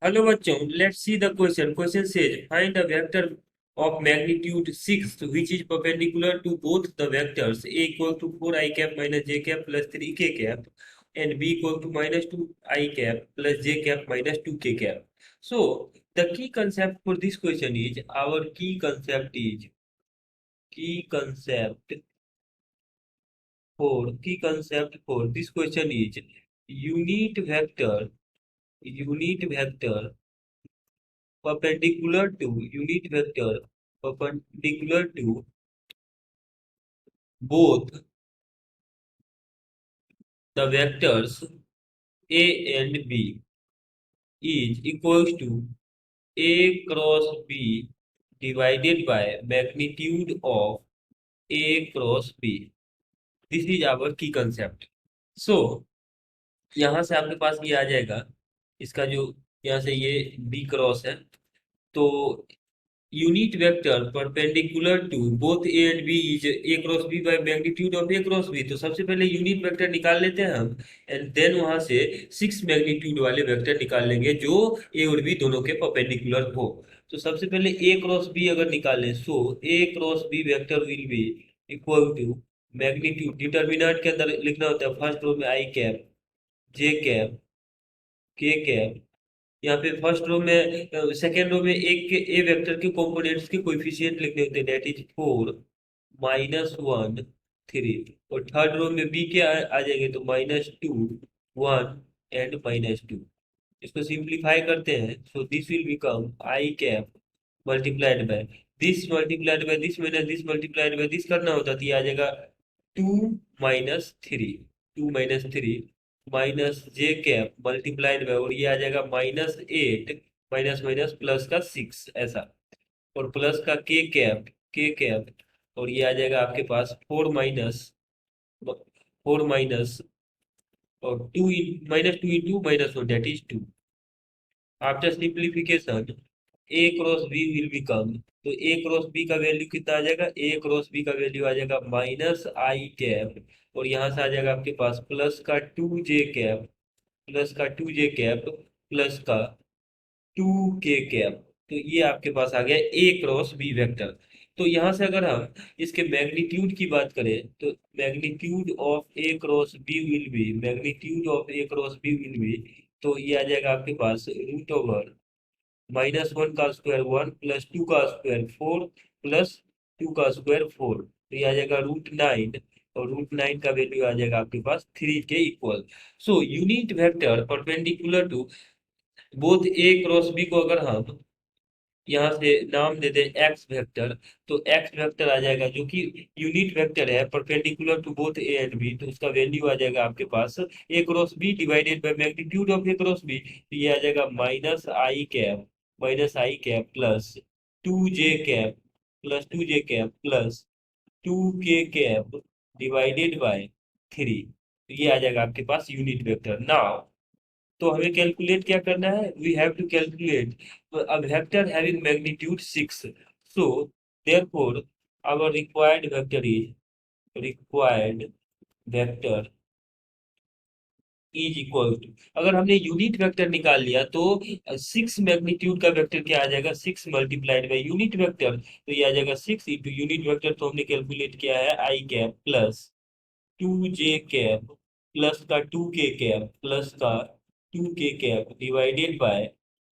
Hello बच्चों, let's see the question. Question says find the vector of magnitude 6 which is perpendicular to both the vectors a equal to 4 I cap minus j cap plus 3 k cap and b equal to minus 2 I cap plus j cap minus 2 k cap. So the key concept for this question is our key concept for this question is unit vector perpendicular to both the vectors a and b is equals to a cross b divided by magnitude of a cross b. This is our key concept. So यहाँ से आपके पास ये आ जाएगा, इसका जो यहाँ से ये b क्रॉस है, तो unit vector perpendicular to both A and b is a cross b by magnitude of A cross B. तो सबसे पहले यूनिट वेक्टर निकाल लेते हैं हम, एंड देन वहां से 6 मैग्नीट्यूड वाले वेक्टर निकाल लेंगे जो ए और बी दोनों के परपेंडिकुलर हो। तो सबसे पहले ए क्रॉस बी अगर निकालें, so A cross B vector will be equal to magnitude, determinant के अंदर लिखना होता है फर्स्ट रो में I cap, J cap, K cap. यहाँ पे फर्स्ट रो में सेकेंड रो में एक के ए वेक्टर के कंपोनेंट्स के कोएफिशिएंट लिखने होते हैं, दैट इज 4 -1 3। और थर्ड रो में बी के आ जाएंगे, तो -2 1 एंड -2। इसको सिंप्लीफाई करते हैं, so this will become I cap multiplied by this multiplied by this minus this multiplied by this करना होता, तो ये आ जाएगा 2 - 3 minus J cap multiplied by, और ये आ जाएगा -8 माइनस माइनस प्लस का 6 ऐसा, और प्लस का के कैप, और ये आ जाएगा आपके पास 4 माइनस और 2 -2 × -1 that is 2। After simplification a cross b will become, तो ए क्रॉस बी का वैल्यू कितना आ जाएगा, ए क्रॉस बी का वैल्यू आ जाएगा माइनस आई कैप, और यहाँ से आ जाएगा आपके पास प्लस का 2 जे कैप, प्लस का 2 के कैप। तो ये आपके पास आ गया ए क्रॉस बी वेक्टर। तो यहाँ से अगर हम इसके मैग्नीट्यूड की बात करें, तो magnitude of A cross b will be, तो ये आ जाएगा आपके पास √1 का स्क्वायर 1 प्लस 2 का स्क्वायर 4 प्लस 2 का स्क्वायर 4, तो ये आ जाएगा √9, और √9 का वैल्यू आ जाएगा आपके पास 3 के equal. So unit vector perpendicular to both A cross B को अगर हम यहाँ से नाम दे दें एक्स वेक्टर, तो एक्स वेक्टर आ जाएगा जो कि यूनिट वेक्टर है perpendicular to both A and B, तो उसका वैल्यू आ जाएगा आपके पास A cross B divided by magnitude of A cross B, तो ये आ जाएगा minus I cap plus 2 J cap plus 2 के कैप डिवाइडेड बाय 3। तो ये आ जाएगा आपके पास यूनिट वेक्टर। नाउ तो हमें कैलकुलेट क्या करना है, we have to calculate a vector having magnitude 6, so therefore our required vector is equal to, अगर हमने यूनिट वेक्टर निकाल लिया तो 6 मैग्नीट्यूड का वेक्टर क्या आ जाएगा, 6 मल्टीप्लाइड बाई यूनिट वेक्टर, तो ये आ जाएगा 6 इंटू यूनिट वेक्टर, तो हमने कैलकुलेट किया है आई cap plus 2 J cap plus का 2 के कैप प्लस का 2 के कैप डिवाइडेड बाय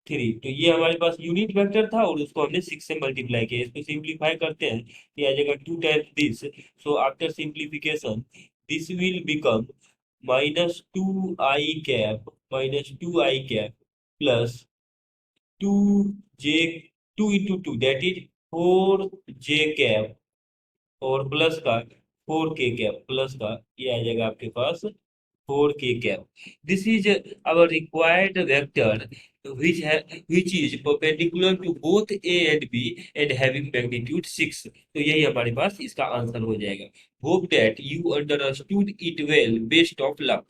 3। तो ये हमारे पास यूनिट वेक्टर था और उसको हमने 6 से मल्टीप्लाई किया। इसको सिंप्लीफाई करते हैं, ये आ जाएगा 2 times this, so after simplification this will become -2 I cap plus 2 J 2 × 2 that is 4 J cap, और प्लस का 4 के कैप प्लस का ये आ जाएगा आपके पास 4 के cap. This is our required vector which is perpendicular to both A and B and having magnitude 6। तो यही हमारे पास इसका आंसर हो जाएगा। Hope that you understood it well, best of luck।